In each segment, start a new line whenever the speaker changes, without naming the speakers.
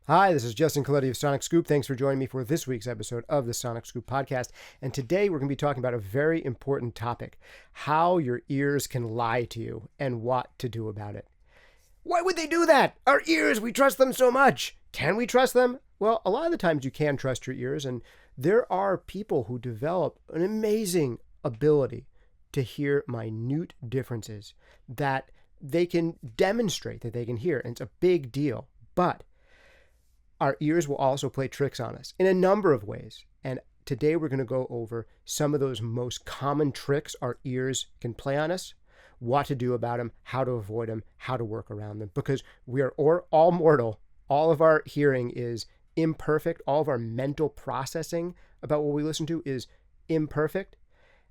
Hi, this is Justin Colletti of Sonic Scoop. Thanks for joining me for this week's episode of the Sonic Scoop podcast. And today we're going to be talking about a very important topic, how your ears can lie to you and what to do about it. Why would they do that? Our ears, we trust them so much. Can we trust them? Well, a lot of the times you can trust your ears, and there are people who develop an amazing ability to hear minute differences that they can demonstrate that they can hear, and it's a big deal. But our ears will also play tricks on us in a number of ways. And today we're going to go over some of those most common tricks our ears can play on us, what to do about them, how to avoid them, how to work around them. Because we are all mortal. All of our hearing is imperfect. All of our mental processing about what we listen to is imperfect.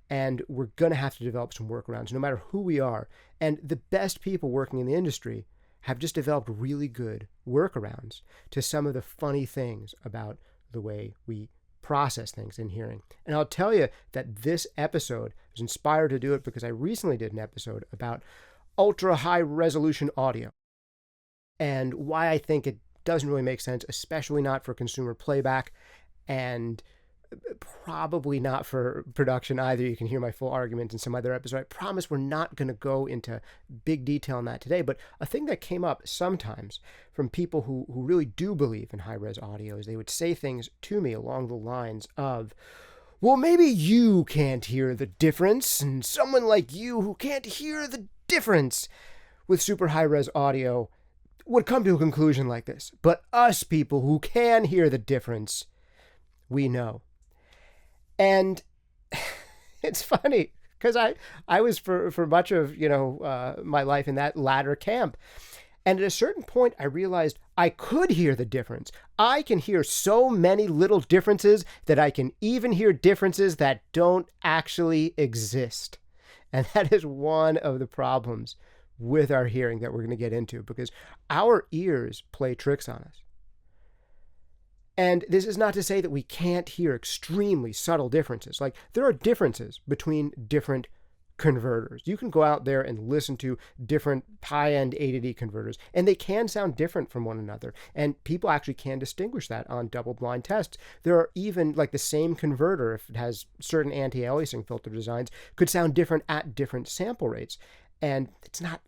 And we're going to have to develop some workarounds no matter who we are. And the best people working in the industry have just developed really good workarounds to some of the funny things about the way we process things in hearing. And I'll tell you that this episode was inspired to do it because I recently did an episode about ultra high resolution audio and why I think it doesn't really make sense, especially not for consumer playback and probably not for production either. You can hear my full argument in some other episode. I promise we're not going to go into big detail on that today, but a thing that came up sometimes from people who really do believe in high-res audio is they would say things to me along the lines of, well, maybe you can't hear the difference, and someone like you who can't hear the difference with super high-res audio would come to a conclusion like this. But us people who can hear the difference, we know. And it's funny because I was for much of my life in that latter camp, and at a certain point I realized I could hear the difference. I can hear so many little differences that I can even hear differences that don't actually exist, and that is one of the problems with our hearing that we're going to get into because our ears play tricks on us. And this is not to say that we can't hear extremely subtle differences. Like, there are differences between different converters. You can go out there and listen to different high-end A to D converters, and they can sound different from one another. And people actually can distinguish that on double-blind tests. There are even, like, the same converter, if it has certain anti-aliasing filter designs, could sound different at different sample rates. And it's not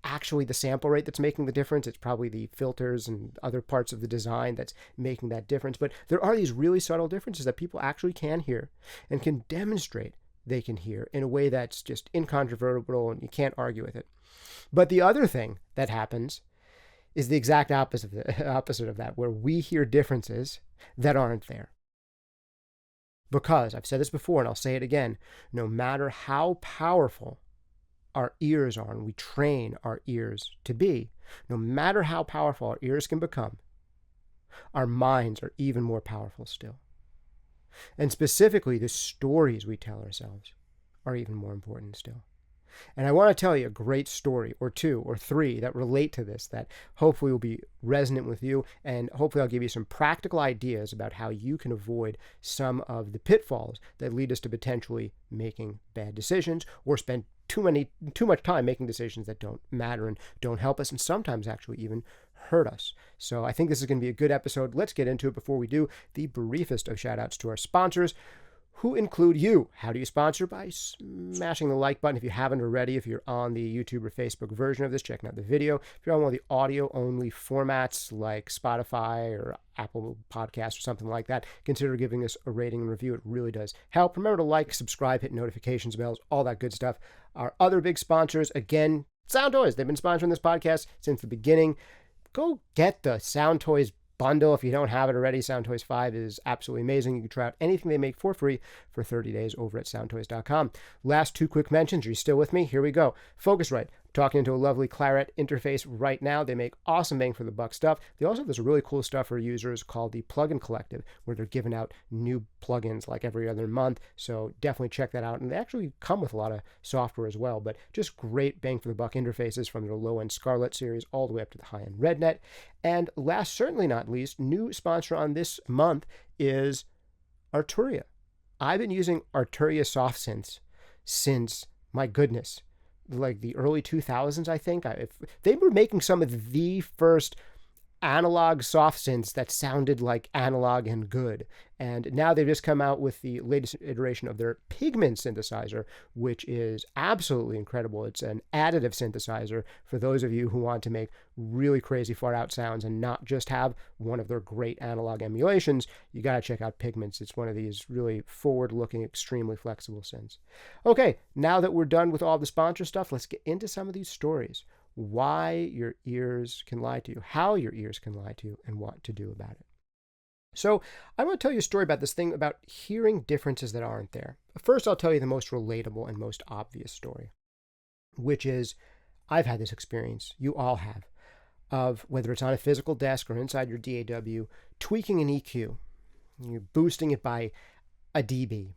actually the sample rate that's making the difference. It's probably the filters and other parts of the design that's making that difference. But there are these really subtle differences that people actually can hear and can demonstrate they can hear in a way that's just incontrovertible and you can't argue with it. But the other thing that happens is the exact opposite of that, where we hear differences that aren't there. Because, I've said this before and I'll say it again, no matter how powerful our ears are, and we train our ears to be, no matter how powerful our ears can become, our minds are even more powerful still. And specifically, the stories we tell ourselves are even more important still. And I want to tell you a great story or two or three that relate to this that hopefully will be resonant with you, and hopefully I'll give you some practical ideas about how you can avoid some of the pitfalls that lead us to potentially making bad decisions or spend too much time making decisions that don't matter and don't help us and sometimes actually even hurt us. So I think this is going to be a good episode. Let's get into it. Before we do, the briefest of shout outs to our sponsors, who include you. How do you sponsor? By smashing the like button if you haven't already. If you're on the YouTube or Facebook version of this, checking out the video. If you're on one of the audio-only formats like Spotify or Apple Podcasts or something like that, consider giving us a rating and review. It really does help. Remember to like, subscribe, hit notifications bells, all that good stuff. Our other big sponsors, again, Sound Toys. They've been sponsoring this podcast since the beginning. Go get the Sound Toys bundle if you don't have it already. Sound Toys 5 is absolutely amazing. You can try out anything they make for free for 30 days over at soundtoys.com. Last two quick mentions. Are you still with me? Here we go. Focusrite. Talking into a lovely Claret interface right now. They make awesome bang for the buck stuff. They also have this really cool stuff for users called the Plugin Collective, where they're giving out new plugins like every other month. So definitely check that out. And they actually come with a lot of software as well, but just great bang for the buck interfaces from their low-end Scarlett series all the way up to the high-end RedNet. And last, certainly not least, new sponsor on this month is Arturia. I've been using Arturia soft synths since, my goodness, like the early 2000s, I think. They were making some of the first analog soft synths that sounded like analog and good. And now they've just come out with the latest iteration of their Pigment synthesizer, which is absolutely incredible. It's an additive synthesizer for those of you who want to make really crazy far out sounds and not just have one of their great analog emulations. You got to check out Pigments. It's one of these really forward-looking, extremely flexible synths. Okay, now that we're done with all the sponsor stuff, let's get into some of these stories. Why your ears can lie to you, how your ears can lie to you, and what to do about it. So I want to tell you a story about this thing about hearing differences that aren't there. First, I'll tell you the most relatable and most obvious story, which is, I've had this experience, you all have, of whether it's on a physical desk or inside your DAW, tweaking an EQ. You're boosting it by a dB.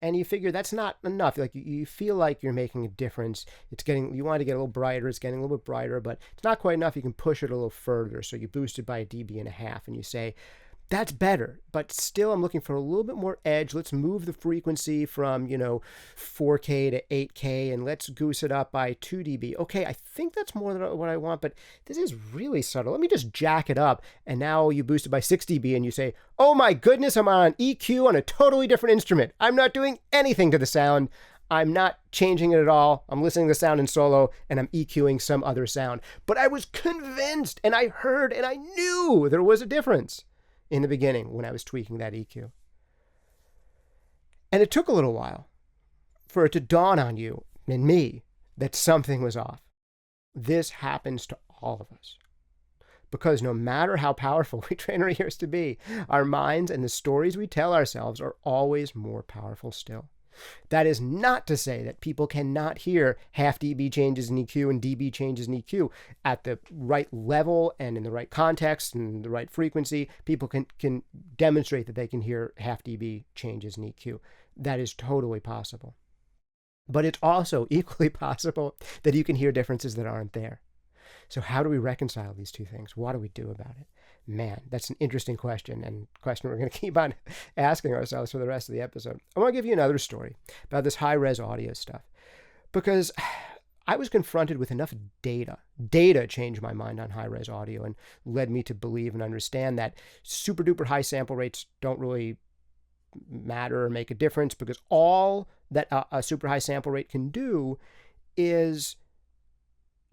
And you figure that's not enough. Like you feel like you're making a difference. You want to get a little brighter. It's getting a little bit brighter, but it's not quite enough. You can push it a little further. So you boost it by a dB and a half, and you say, that's better, but still I'm looking for a little bit more edge. Let's move the frequency from, 4K to 8K, and let's goose it up by 2 dB. Okay, I think that's more than what I want, but this is really subtle. Let me just jack it up. And now you boost it by 6 dB and you say, oh my goodness, I'm on an EQ on a totally different instrument. I'm not doing anything to the sound. I'm not changing it at all. I'm listening to the sound in solo and I'm EQing some other sound. But I was convinced and I heard and I knew there was a difference in the beginning when I was tweaking that EQ. And it took a little while for it to dawn on you and me that something was off. This happens to all of us. Because no matter how powerful we train our ears to be, our minds and the stories we tell ourselves are always more powerful still. That is not to say that people cannot hear half dB changes in EQ and dB changes in EQ at the right level and in the right context and the right frequency. People can demonstrate that they can hear half dB changes in EQ. That is totally possible. But it's also equally possible that you can hear differences that aren't there. So how do we reconcile these two things? What do we do about it? Man, that's an interesting question, and question we're going to keep on asking ourselves for the rest of the episode. I want to give you another story about this high-res audio stuff, because I was confronted with enough data. Data changed my mind on high-res audio and led me to believe and understand that super-duper high sample rates don't really matter or make a difference, because all that a super high sample rate can do is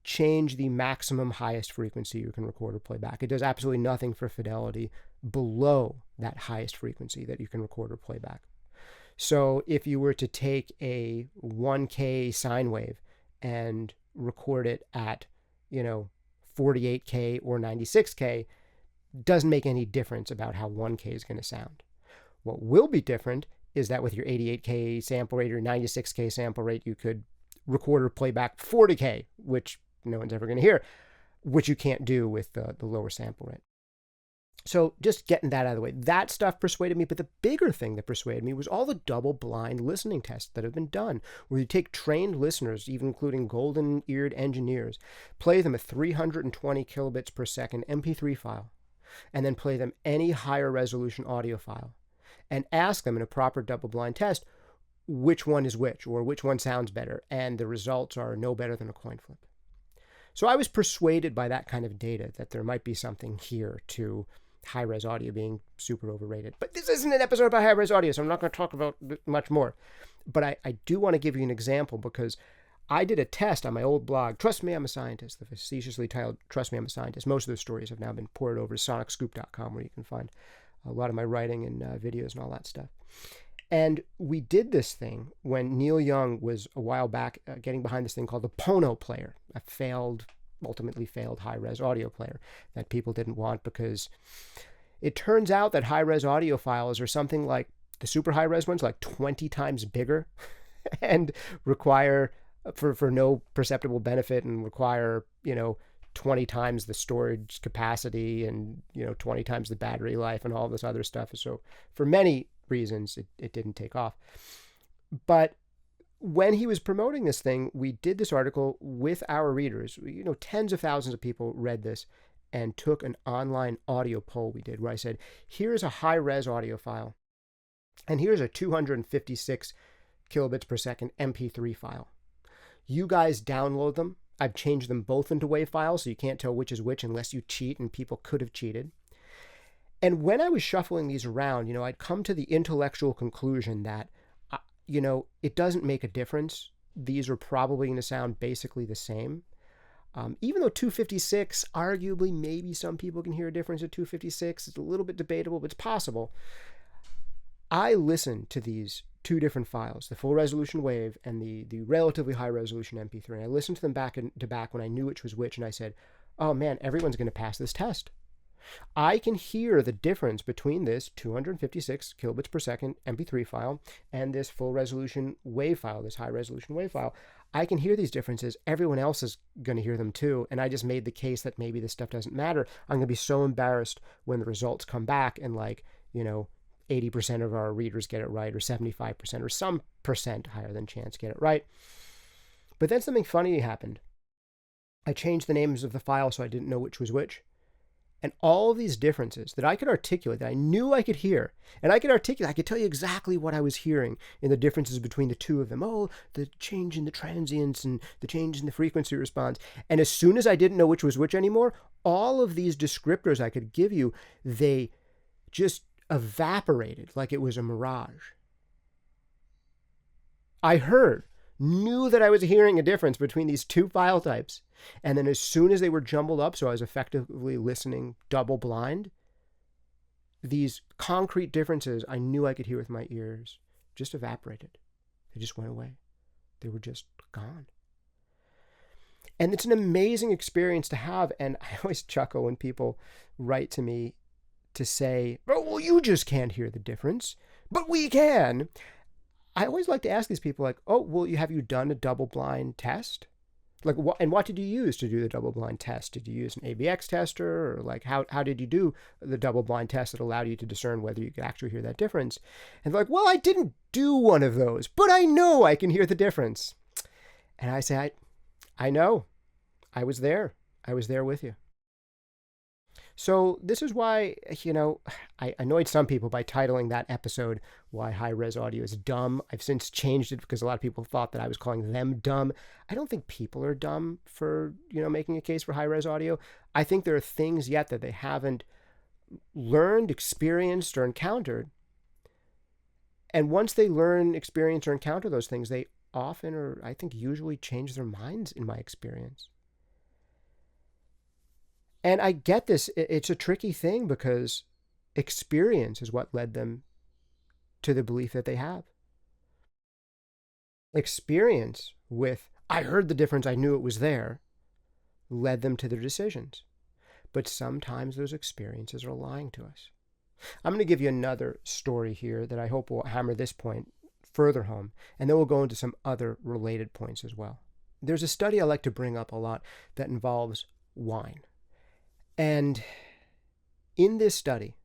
change the maximum highest frequency you can record or play back. It does absolutely nothing for fidelity below that highest frequency that you can record or play back. So if you were to take a 1K sine wave and record it at, 48K or 96K, doesn't make any difference about how 1K is going to sound. What will be different is that with your 88K sample rate or 96K sample rate, you could record or play back 40K, which no one's ever going to hear, which you can't do with the lower sample rate. So just getting that out of the way, that stuff persuaded me. But the bigger thing that persuaded me was all the double-blind listening tests that have been done, where you take trained listeners, even including golden-eared engineers, play them a 320 kilobits per second MP3 file, and then play them any higher resolution audio file, and ask them in a proper double-blind test which one is which, or which one sounds better, and the results are no better than a coin flip. So I was persuaded by that kind of data that there might be something here to high-res audio being super overrated. But this isn't an episode about high-res audio, so I'm not going to talk about it much more. But I do want to give you an example, because I did a test on my old blog, Trust Me, I'm a Scientist, the facetiously titled Trust Me, I'm a Scientist. Most of those stories have now been ported over to sonicscoop.com, where you can find a lot of my writing and videos and all that stuff. And we did this thing when Neil Young was a while back getting behind this thing called the Pono player, a ultimately failed high-res audio player that people didn't want, because it turns out that high-res audio files are something like the super high-res ones, like 20 times bigger and require, for no perceptible benefit, and require, 20 times the storage capacity and, 20 times the battery life and all this other stuff. So for many reasons, it didn't take off. But when he was promoting this thing, we did this article with our readers. Tens of thousands of people read this and took an online audio poll we did, where I said, here's a high-res audio file, and here's a 256 kilobits per second MP3 file. You guys download them I've changed them both into WAV files, so you can't tell which is which unless you cheat, and people could have cheated. And when I was shuffling these around, I'd come to the intellectual conclusion that, it doesn't make a difference. These are probably going to sound basically the same. Even though 256, arguably, maybe some people can hear a difference at 256. It's a little bit debatable, but it's possible. I listened to these two different files, the full resolution WAV and the relatively high resolution MP3. And I listened to them back to back when I knew which was which, and I said, oh man, everyone's going to pass this test. I can hear the difference between this 256 kilobits per second MP3 file and this full resolution WAV file, this high resolution WAV file. I can hear these differences. Everyone else is going to hear them too. And I just made the case that maybe this stuff doesn't matter. I'm going to be so embarrassed when the results come back and 80% of our readers get it right, or 75%, or some percent higher than chance get it right. But then something funny happened. I changed the names of the file so I didn't know which was which. And all of these differences that I could articulate, that I knew I could hear, and I could tell you exactly what I was hearing in the differences between the two of them. Oh, the change in the transients and the change in the frequency response. And as soon as I didn't know which was which anymore, all of these descriptors I could give you, they just evaporated like it was a mirage. I knew that I was hearing a difference between these two file types. And then as soon as they were jumbled up, so I was effectively listening double blind, these concrete differences I knew I could hear with my ears just evaporated. They just went away. They were just gone. And it's an amazing experience to have. And I always chuckle when people write to me to say, oh, well, you just can't hear the difference, but we can. I always like to ask these people, oh, well, have you done a double-blind test? What did you use to do the double-blind test? Did you use an ABX tester? Or how did you do the double-blind test that allowed you to discern whether you could actually hear that difference? And they're like, well, I didn't do one of those, but I know I can hear the difference. And I say, I know. I was there. I was there with you. So this is why, I annoyed some people by titling that episode, Why High-Res Audio is Dumb. I've since changed it because a lot of people thought that I was calling them dumb. I don't think people are dumb for, making a case for high-res audio. I think there are things yet that they haven't learned, experienced, or encountered. And once they learn, experience, or encounter those things, they often, or I think usually, change their minds in my experience. And I get this. It's a tricky thing because experience is what led them to the belief that they have. Experience with, I heard the difference, I knew it was there, led them to their decisions. But sometimes those experiences are lying to us. I'm going to give you another story here that I hope will hammer this point further home, and then we'll go into some other related points as well. There's a study I like to bring up a lot that involves wine. And in this study,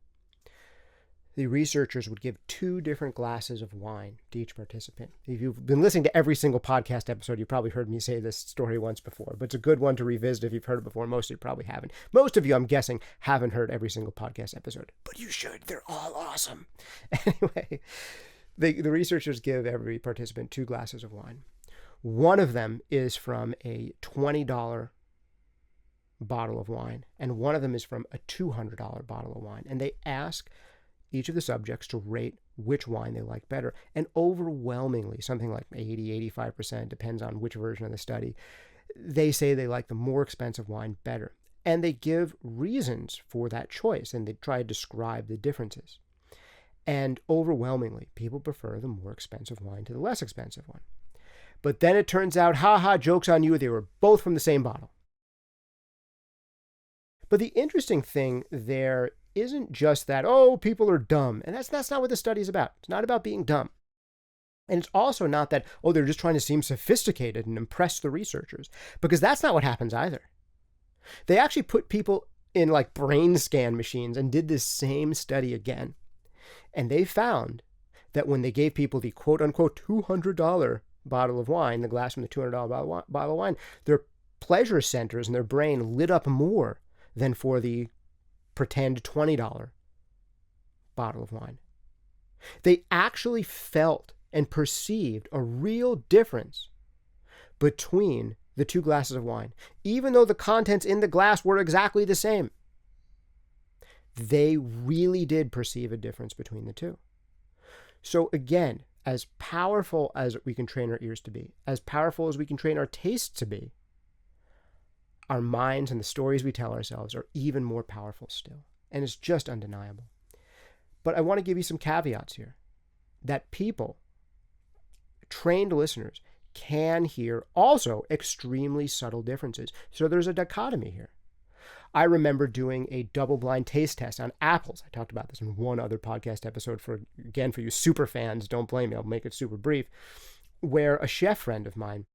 the researchers would give 2 different glasses of wine to each participant. If you've been listening to every single podcast episode, you've probably heard me say this story once before, but it's a good one to revisit if you've heard it before. Most of you probably haven't. Most of you, I'm guessing, haven't heard every single podcast episode, but you should. They're all awesome. Anyway, the researchers give every participant 2 glasses of wine. One of them is from a $20 bottle of wine, and one of them is from a $200 bottle of wine. And they ask each of the subjects to rate which wine they like better. And overwhelmingly, something like 80-85%, depends on which version of the study, they say they like the more expensive wine better. And they give reasons for that choice, and they try to describe the differences. And overwhelmingly, people prefer the more expensive wine to the less expensive one. But then it turns out, joke's on you, they were both from the same bottle. But the interesting thing there isn't just that, people are dumb. And that's not what the study is about. It's not about being dumb. And it's also not that, they're just trying to seem sophisticated and impress the researchers. Because that's not what happens either. They actually put people in brain scan machines and did this same study again. And they found that when they gave people the quote unquote $200 bottle of wine, the glass from the $200 bottle of wine, their pleasure centers in their brain lit up more than for the pretend $20 bottle of wine. They actually felt and perceived a real difference between the two glasses of wine, even though the contents in the glass were exactly the same. They really did perceive a difference between the two. So again, as powerful as we can train our ears to be, as powerful as we can train our tastes to be, our minds and the stories we tell ourselves are even more powerful still. And it's just undeniable. But I want to give you some caveats here. That people, trained listeners, can hear also extremely subtle differences. So there's a dichotomy here. I remember doing a double-blind taste test on apples. I talked about this in one other podcast episode. For you super fans, don't blame me. I'll make it super brief. Where a chef friend of mine,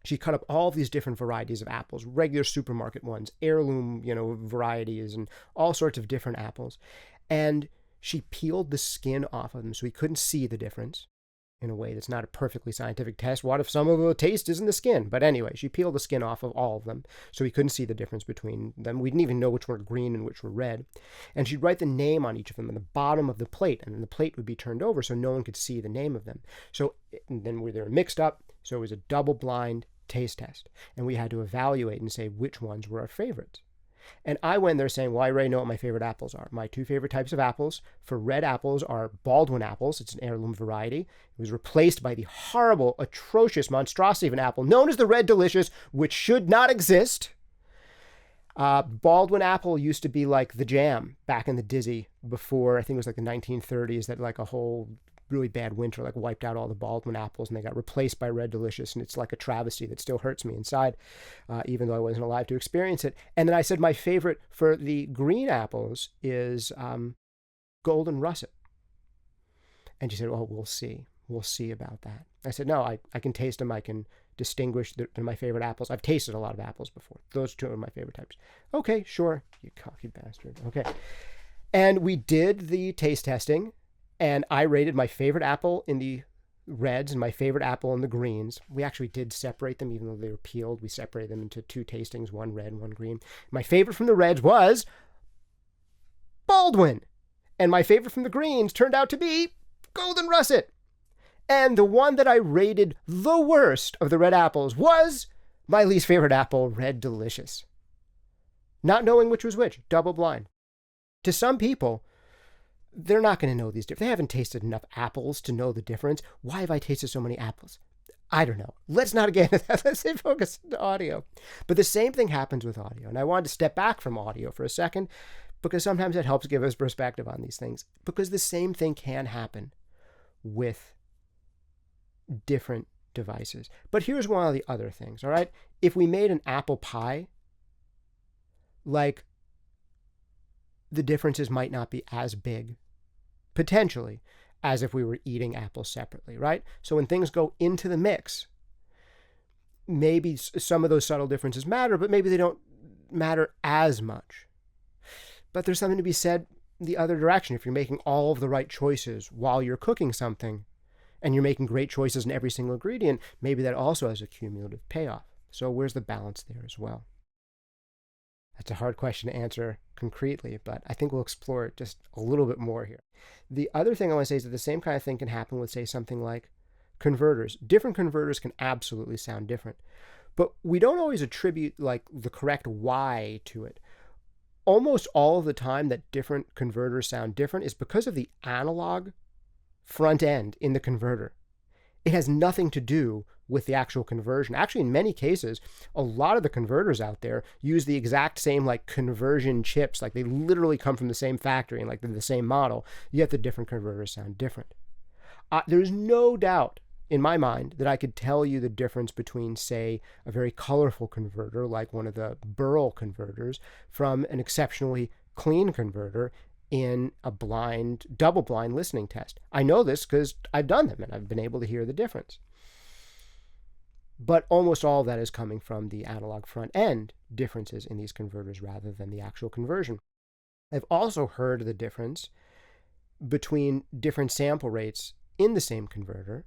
she cut up all of these different varieties of apples, regular supermarket ones, heirloom, varieties, and all sorts of different apples. And she peeled the skin off of them so we couldn't see the difference. In a way that's not a perfectly scientific test. What if some of the taste is in the skin? But anyway, she peeled the skin off of all of them, so we couldn't see the difference between them. We didn't even know which were green and which were red. And she'd write the name on each of them on the bottom of the plate, and then the plate would be turned over so no one could see the name of them. So then they were mixed up, so it was a double-blind taste test. And we had to evaluate and say which ones were our favorites. And I went there saying, well, I already know what my favorite apples are. My two favorite types of apples for red apples are Baldwin apples. It's an heirloom variety. It was replaced by the horrible, atrocious monstrosity of an apple known as the Red Delicious, which should not exist. Baldwin apple used to be like the jam back in the Dizzy before, I think it was like the 1930s, that like a whole really bad winter like wiped out all the Baldwin apples and they got replaced by Red Delicious, and it's like a travesty that still hurts me inside, even though I wasn't alive to experience it. And then I said my favorite for the green apples is Golden Russet. And she said, oh, we'll see about that. I said, no, I can taste them. I can distinguish they're my favorite apples. I've tasted a lot of apples before. Those two are my favorite types. Okay, sure, you cocky bastard. Okay. And we did the taste testing. And I rated my favorite apple in the reds and my favorite apple in the greens. We actually did separate them, even though they were peeled. We separated them into two tastings, one red and one green. My favorite from the reds was Baldwin. And my favorite from the greens turned out to be Golden Russet. And the one that I rated the worst of the red apples was my least favorite apple, Red Delicious. Not knowing which was which, double blind. To some people, they're not going to know these differences. They haven't tasted enough apples to know the difference. Why have I tasted so many apples? I don't know. Let's not get into that. Let's stay focused on audio. But the same thing happens with audio. And I wanted to step back from audio for a second because sometimes it helps give us perspective on these things. Because the same thing can happen with different devices. But here's one of the other things, all right? If we made an apple pie, like, the differences might not be as big, potentially, as if we were eating apples separately, right? So when things go into the mix, maybe some of those subtle differences matter, but maybe they don't matter as much. But there's something to be said the other direction. If you're making all of the right choices while you're cooking something, and you're making great choices in every single ingredient, maybe that also has a cumulative payoff. So where's the balance there as well? That's a hard question to answer concretely, but I think we'll explore it just a little bit more here. The other thing I want to say is that the same kind of thing can happen with, say, something like converters. Different converters can absolutely sound different, but we don't always attribute like the correct why to it. Almost all of the time that different converters sound different is because of the analog front end in the converter. It has nothing to do with the actual conversion. Actually, in many cases, a lot of the converters out there use the exact same like conversion chips. Like they literally come from the same factory and like they're the same model, yet the different converters sound different. There's no doubt in my mind that I could tell you the difference between, say, a very colorful converter like one of the Burl converters from an exceptionally clean converter in a double blind listening test. I know this because I've done them and I've been able to hear the difference. But almost all of that is coming from the analog front end differences in these converters rather than the actual conversion. I've also heard the difference between different sample rates in the same converter.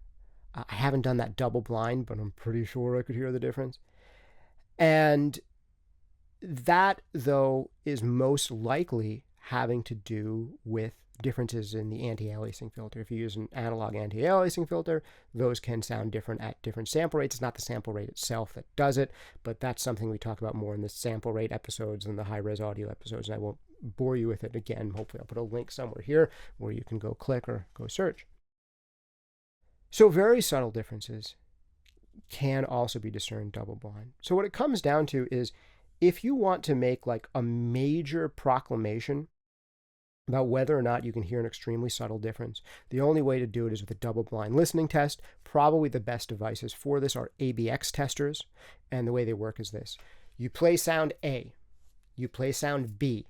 I haven't done that double blind, but I'm pretty sure I could hear the difference. And that, though, is most likely having to do with differences in the anti-aliasing filter. If you use an analog anti-aliasing filter, those can sound different at different sample rates. It's not the sample rate itself that does it, but that's something we talk about more in the sample rate episodes and the high-res audio episodes, and I won't bore you with it again. Hopefully I'll put a link somewhere here where you can go click or go search. So very subtle differences can also be discerned double blind. So what it comes down to is, if you want to make like a major proclamation about whether or not you can hear an extremely subtle difference, the only way to do it is with a double blind listening test. Probably the best devices for this are ABX testers, and the way they work is this. You play sound A, you play sound B.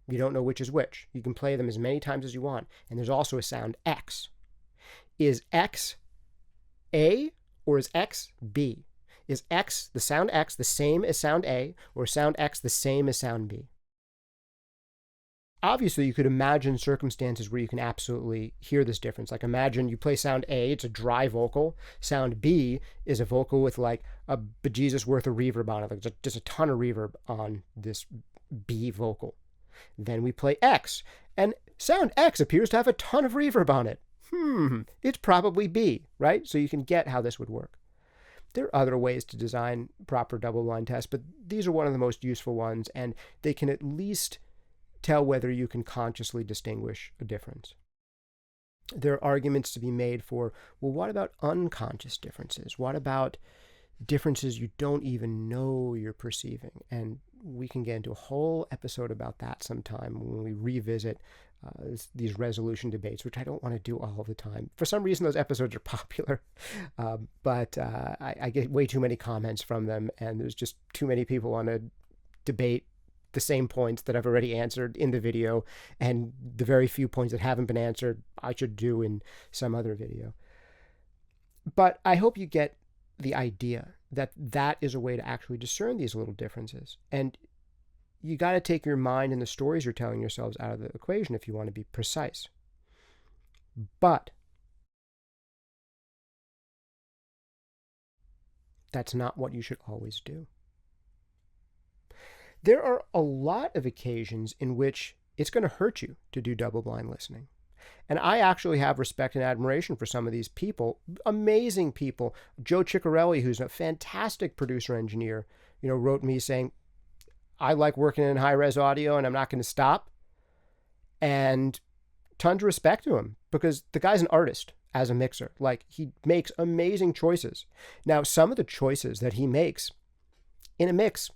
You don't know which is which. You can play them as many times as you want. And there's also a sound X. Is X A or is X B? Is X, the sound X, the same as sound A, or sound X the same as sound B? Obviously, you could imagine circumstances where you can absolutely hear this difference. Like imagine you play sound A, it's a dry vocal. Sound B is a vocal with like a bejesus worth of reverb on it. Like just a ton of reverb on this B vocal. Then we play X, and sound X appears to have a ton of reverb on it. It's probably B, right? So you can get how this would work. There are other ways to design proper double-blind tests, but these are one of the most useful ones, and they can at least tell whether you can consciously distinguish a difference. There are arguments to be made for, well, what about unconscious differences? What about differences you don't even know you're perceiving? And we can get into a whole episode about that sometime when we revisit these resolution debates, which I don't want to do all the time. For some reason, those episodes are popular, but I get way too many comments from them, and there's just too many people want to debate the same points that I've already answered in the video, and the very few points that haven't been answered, I should do in some other video. But I hope you get the idea that that is a way to actually discern these little differences. And you got to take your mind and the stories you're telling yourselves out of the equation if you want to be precise. But that's not what you should always do. There are a lot of occasions in which it's going to hurt you to do double-blind listening. And I actually have respect and admiration for some of these people, amazing people. Joe Ciccarelli, who's a fantastic producer engineer, wrote me saying, I like working in high-res audio and I'm not going to stop. And tons of respect to him, because the guy's an artist as a mixer. Like, he makes amazing choices. Now, some of the choices that he makes in a mix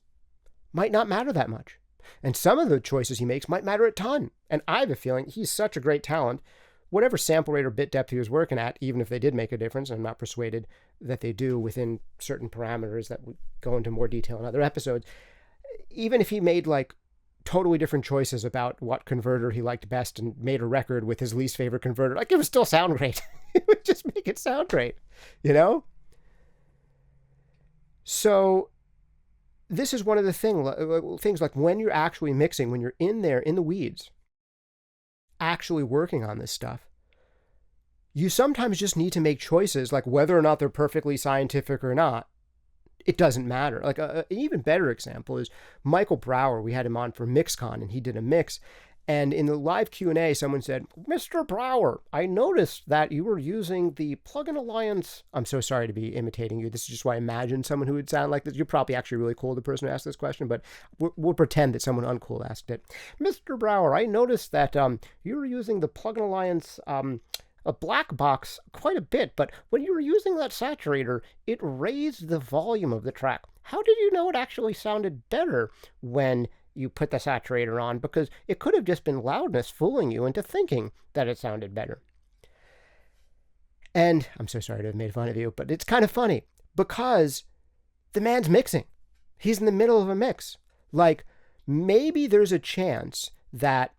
might not matter that much. And some of the choices he makes might matter a ton. And I have a feeling he's such a great talent. Whatever sample rate or bit depth he was working at, even if they did make a difference, and I'm not persuaded that they do within certain parameters that we go into more detail in other episodes, even if he made like totally different choices about what converter he liked best and made a record with his least favorite converter, like, it would still sound great. It would just make it sound great, So this is one of the things like when you're actually mixing, when you're in there in the weeds, actually working on this stuff, you sometimes just need to make choices, like whether or not they're perfectly scientific or not. It doesn't matter. Like an even better example is Michael Brower. We had him on for MixCon, and he did a mix. And in the live Q&A, someone said, Mr. Brower, I noticed that you were using the Plugin Alliance. I'm so sorry to be imitating you. This is just why I imagine someone who would sound like this. You're probably actually really cool, the person who asked this question, but we'll pretend that someone uncool asked it. Mr. Brower, I noticed that you were using the Plugin Alliance a black box quite a bit, but when you were using that saturator, it raised the volume of the track. How did you know it actually sounded better when you put the saturator on? Because it could have just been loudness fooling you into thinking that it sounded better. And I'm so sorry to have made fun of you, but it's kind of funny because the man's mixing. He's in the middle of a mix. Like, maybe there's a chance that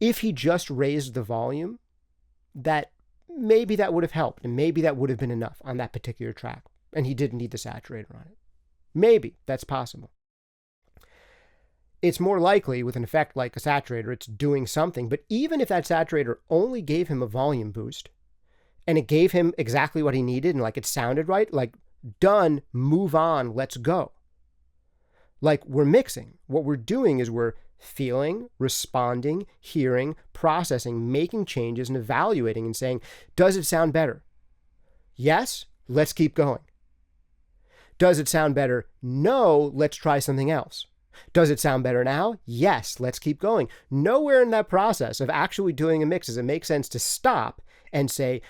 if he just raised the volume, that maybe that would have helped, and maybe that would have been enough on that particular track, and he didn't need the saturator on it. Maybe that's possible. It's more likely with an effect like a saturator, it's doing something, but even if that saturator only gave him a volume boost, and it gave him exactly what he needed, and like it sounded right, like, done, move on, let's go. Like, we're mixing. What we're doing is we're feeling, responding, hearing, processing, making changes, and evaluating and saying, does it sound better? Yes, let's keep going. Does it sound better? No, let's try something else. Does it sound better now? Yes, let's keep going. Nowhere in that process of actually doing a mix does it make sense to stop and say,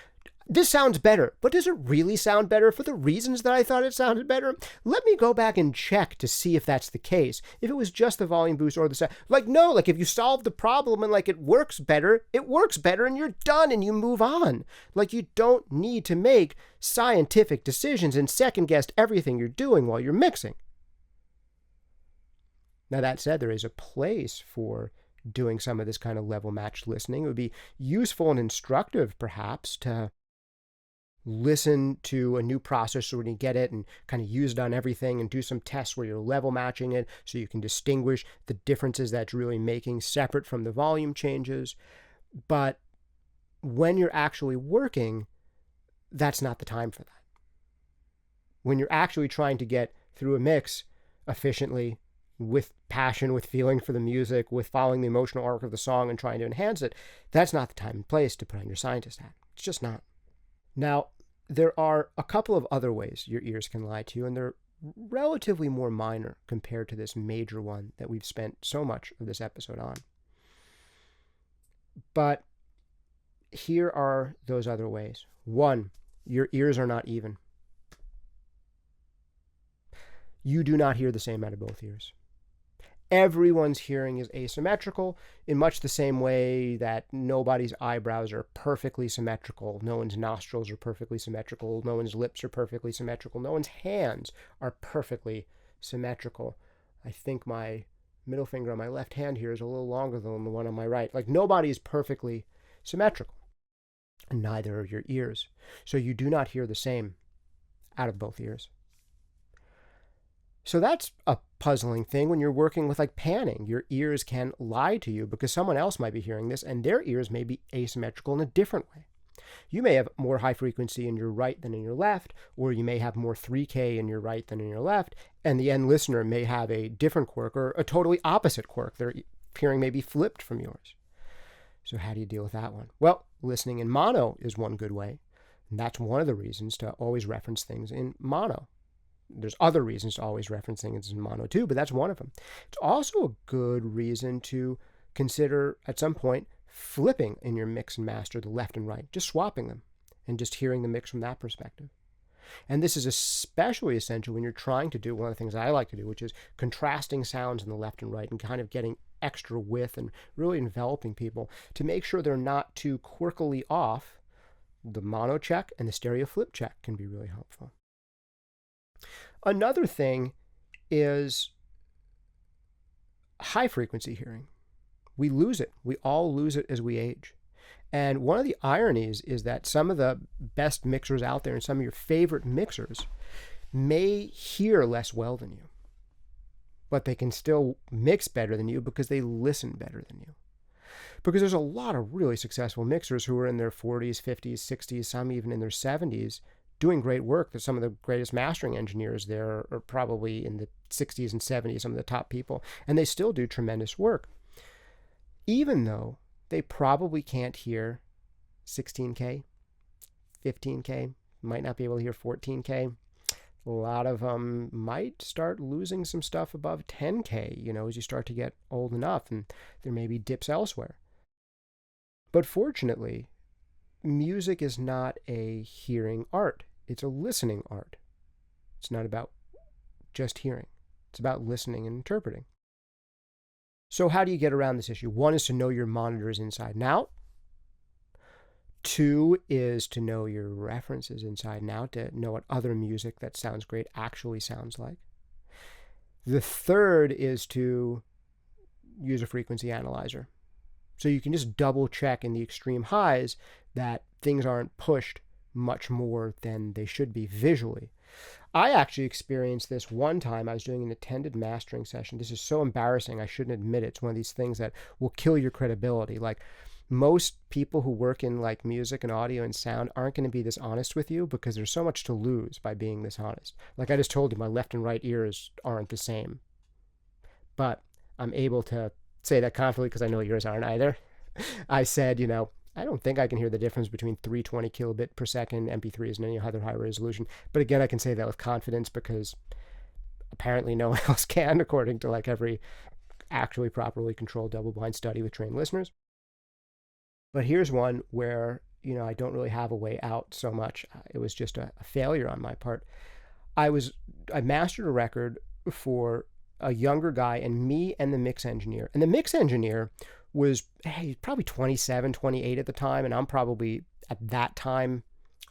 this sounds better, but does it really sound better for the reasons that I thought it sounded better? Let me go back and check to see if that's the case. If it was just the volume boost or the sound. No, if you solve the problem and it works better and you're done and you move on. You don't need to make scientific decisions and second guess everything you're doing while you're mixing. Now, that said, there is a place for doing some of this kind of level matched listening. It would be useful and instructive, perhaps, to listen to a new processor when you get it and kind of use it on everything and do some tests where you're level matching it so you can distinguish the differences that's really making separate from the volume changes. But when you're actually working, that's not the time for that. When you're actually trying to get through a mix efficiently, with passion, with feeling for the music, with following the emotional arc of the song and trying to enhance it, that's not the time and place to put on your scientist hat. It's just not. Now, there are a couple of other ways your ears can lie to you, and they're relatively more minor compared to this major one that we've spent so much of this episode on. But here are those other ways. One, your ears are not even. You do not hear the same out of both ears. Everyone's hearing is asymmetrical in much the same way that nobody's eyebrows are perfectly symmetrical. No one's nostrils are perfectly symmetrical. No one's lips are perfectly symmetrical. No one's hands are perfectly symmetrical. I think my middle finger on my left hand here is a little longer than the one on my right. Nobody's perfectly symmetrical. And neither are your ears. So you do not hear the same out of both ears. So that's a puzzling thing when you're working with panning. Your ears can lie to you because someone else might be hearing this and their ears may be asymmetrical in a different way. You may have more high frequency in your right than in your left, or you may have more 3K in your right than in your left, and the end listener may have a different quirk or a totally opposite quirk. Their hearing may be flipped from yours. So how do you deal with that one? Well, listening in mono is one good way. And that's one of the reasons to always reference things in mono. There's other reasons to always reference things in mono too, but that's one of them. It's also a good reason to consider at some point flipping in your mix and master the left and right, just swapping them and just hearing the mix from that perspective. And this is especially essential when you're trying to do one of the things I like to do, which is contrasting sounds in the left and right and kind of getting extra width and really enveloping people to make sure they're not too quirkily off. The mono check and the stereo flip check can be really helpful. Another thing is high frequency hearing. We lose it. We all lose it as we age. And one of the ironies is that some of the best mixers out there and some of your favorite mixers may hear less well than you, but they can still mix better than you because they listen better than you. Because there's a lot of really successful mixers who are in their 40s, 50s, 60s, some even in their 70s, doing great work. That some of the greatest mastering engineers there are probably in the 60s and 70s, some of the top people, and they still do tremendous work. Even though they probably can't hear 16K, 15K, might not be able to hear 14K. A lot of them might start losing some stuff above 10K, as you start to get old enough, and there may be dips elsewhere. But fortunately, music is not a hearing art. It's a listening art. It's not about just hearing. It's about listening and interpreting. So how do you get around this issue? One is to know your monitors inside and out. Two is to know your references inside and out, to know what other music that sounds great actually sounds like. The third is to use a frequency analyzer. So you can just double check in the extreme highs that things aren't pushed much more than they should be visually. I actually experienced this one time. I was doing an attended mastering session. This is so embarrassing. I shouldn't admit it. It's one of these things that will kill your credibility. Most people who work in music and audio and sound aren't going to be this honest with you because there's so much to lose by being this honest. I just told you, my left and right ears aren't the same. But I'm able to say that confidently because I know yours aren't either. I said, I don't think I can hear the difference between 320 kilobit per second MP3s and any other high resolution. But again, I can say that with confidence because apparently no one else can, according to like every actually properly controlled double-blind study with trained listeners. But here's one where, I don't really have a way out so much. It was just a failure on my part. I mastered a record for a younger guy and me and the mix engineer. And the mix engineer was probably 27, 28 at the time. And I'm probably at that time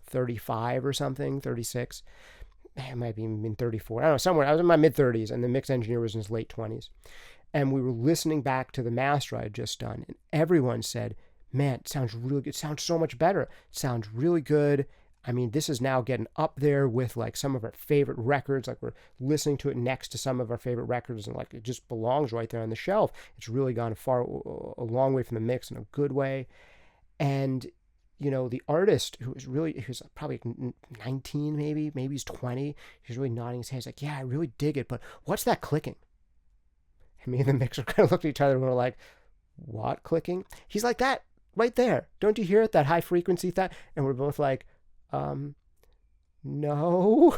35 or something, 36. It might be in 34. I don't know, somewhere. I was in my mid-30s and the mix engineer was in his late 20s. And we were listening back to the master I had just done. And everyone said, man, it sounds really good. It sounds so much better. It sounds really good. I mean, this is now getting up there with like some of our favorite records. Like we're listening to it next to some of our favorite records and like it just belongs right there on the shelf. It's really gone a long way from the mix in a good way. And, the artist who was probably 19 maybe he's 20. He's really nodding his head. He's like, yeah, I really dig it. But what's that clicking? And me and the mixer kind of looked at each other and we're like, what clicking? He's like, that right there. Don't you hear it? That high frequency thing? And we're both like, no.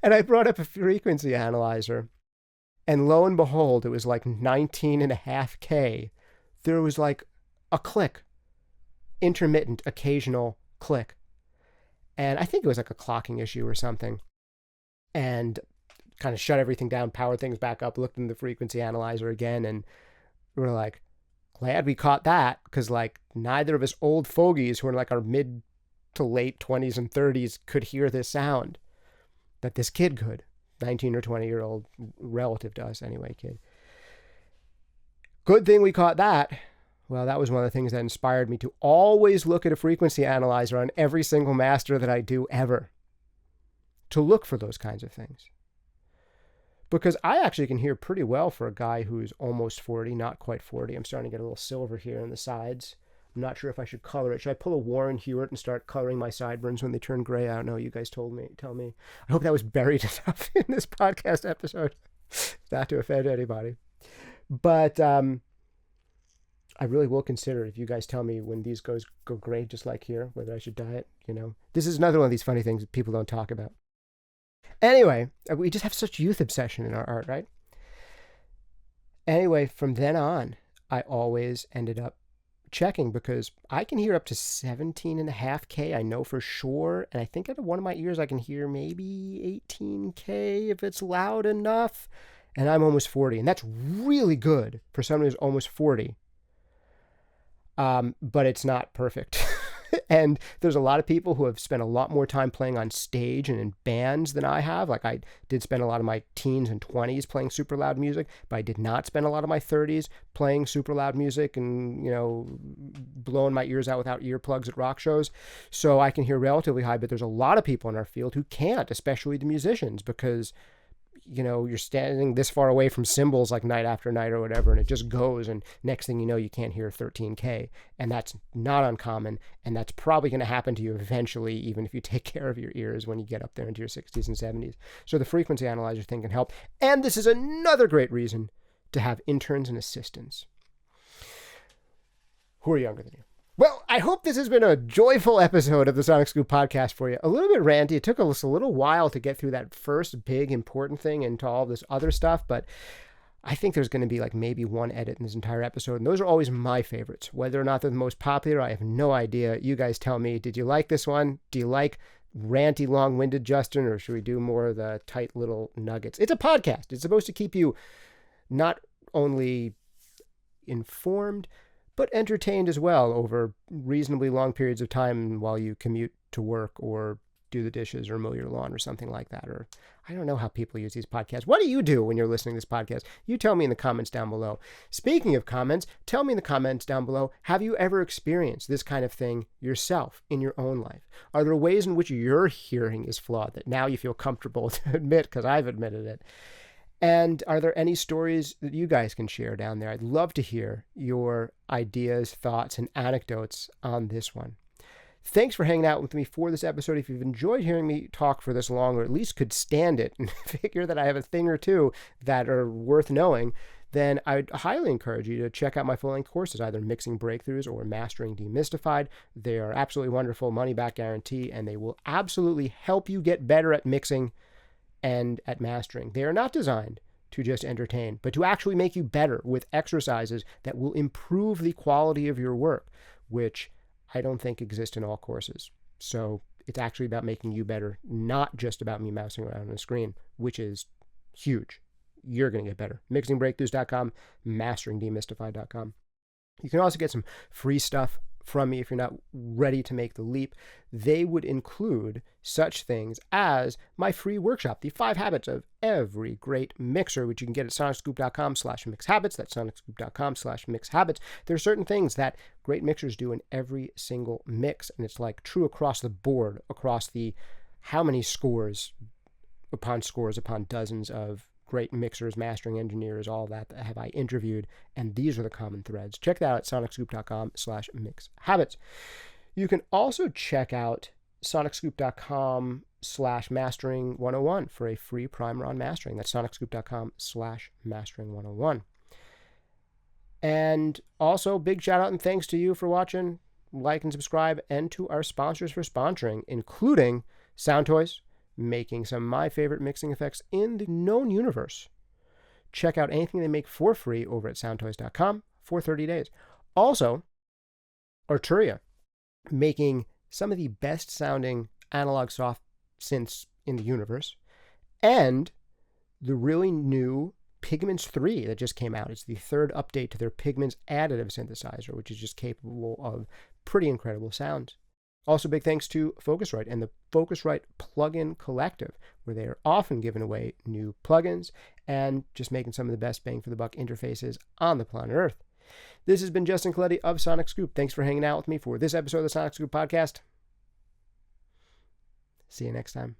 And I brought up a frequency analyzer and lo and behold, it was like 19.5K. There was like a click, intermittent, occasional click. And I think it was like a clocking issue or something. And kind of shut everything down, powered things back up, looked in the frequency analyzer again. And we were like, glad we caught that because like neither of us old fogies who are in like our mid to late 20s and 30s could hear this sound that this kid could. 19 or 20-year-old relative to us anyway, kid. Good thing we caught that. Well, that was one of the things that inspired me to always look at a frequency analyzer on every single master that I do ever. To look for those kinds of things. Because I actually can hear pretty well for a guy who's almost 40, not quite 40. I'm starting to get a little silver here on the sides. I'm not sure if I should color it. Should I pull a Warren Hewitt and start coloring my sideburns when they turn gray? I don't know. You guys tell me. I hope that was buried enough in this podcast episode not to offend anybody. But I really will consider if you guys tell me when these go gray, just like here, whether I should dye it. This is another one of these funny things that people don't talk about. Anyway, we just have such youth obsession in our art, right? Anyway, from then on, I always ended up checking because I can hear up to 17.5K, I know for sure. And I think out of one of my ears, I can hear maybe 18K if it's loud enough. And I'm almost 40. And that's really good for someone who's almost 40. But it's not perfect. And there's a lot of people who have spent a lot more time playing on stage and in bands than I have. Like I did spend a lot of my teens and 20s playing super loud music, but I did not spend a lot of my 30s playing super loud music and, blowing my ears out without earplugs at rock shows. So I can hear relatively high, but there's a lot of people in our field who can't, especially the musicians, because you're standing this far away from cymbals like night after night or whatever, and it just goes, and next thing you know, you can't hear 13K, and that's not uncommon, and that's probably going to happen to you eventually, even if you take care of your ears when you get up there into your 60s and 70s. So the frequency analyzer thing can help, and this is another great reason to have interns and assistants who are younger than you. Well, I hope this has been a joyful episode of the Sonic Scoop podcast for you. A little bit ranty. It took us a little while to get through that first big important thing into all this other stuff, but I think there's going to be like maybe one edit in this entire episode, and those are always my favorites. Whether or not they're the most popular, I have no idea. You guys tell me. Did you like this one? Do you like ranty, long-winded Justin, or should we do more of the tight little nuggets? It's a podcast. It's supposed to keep you not only informed, but entertained as well over reasonably long periods of time while you commute to work or do the dishes or mow your lawn or something like that. Or I don't know how people use these podcasts. What do you do when you're listening to this podcast? You tell me in the comments down below. Speaking of comments, tell me in the comments down below, have you ever experienced this kind of thing yourself in your own life? Are there ways in which your hearing is flawed that now you feel comfortable to admit, because I've admitted it? And are there any stories that you guys can share down there? I'd love to hear your ideas, thoughts, and anecdotes on this one. Thanks for hanging out with me for this episode. If you've enjoyed hearing me talk for this long, or at least could stand it and figure that I have a thing or two that are worth knowing, then I'd highly encourage you to check out my full-length courses, either Mixing Breakthroughs or Mastering Demystified. They are absolutely wonderful, money-back guarantee, and they will absolutely help you get better at mixing and at mastering. They are not designed to just entertain, but to actually make you better with exercises that will improve the quality of your work, which I don't think exist in all courses. So it's actually about making you better, not just about me mousing around on a screen, which is huge. You're going to get better. MixingBreakthroughs.com, MasteringDemystified.com. You can also get some free stuff from me if you're not ready to make the leap. They would include such things as my free workshop, The 5 Habits of Every Great Mixer, which you can get at sonicscoop.com/mixhabits. That's sonicscoop.com/mixhabits. There are certain things that great mixers do in every single mix, and it's like true across the board, across the how many scores upon dozens of great mixers, mastering engineers, all that have I interviewed, and these are the common threads. Check that out at sonicscoop.com/mixhabits. You can also check out sonicscoop.com/mastering101 for a free primer on mastering. That's sonicscoop.com/mastering101. And also, big shout out and thanks to you for watching, like and subscribe, and to our sponsors for sponsoring, including Sound Toys, making some of my favorite mixing effects in the known universe. Check out anything they make for free over at soundtoys.com for 30 days. Also, Arturia, making some of the best sounding analog soft synths in the universe, and the really new Pigments 3 that just came out. It's the third update to their Pigments additive synthesizer, which is just capable of pretty incredible sounds. Also, big thanks to Focusrite and the Focusrite Plugin Collective, where they are often giving away new plugins and just making some of the best bang for the buck interfaces on the planet Earth. This has been Justin Colletti of Sonic Scoop. Thanks for hanging out with me for this episode of the Sonic Scoop podcast. See you next time.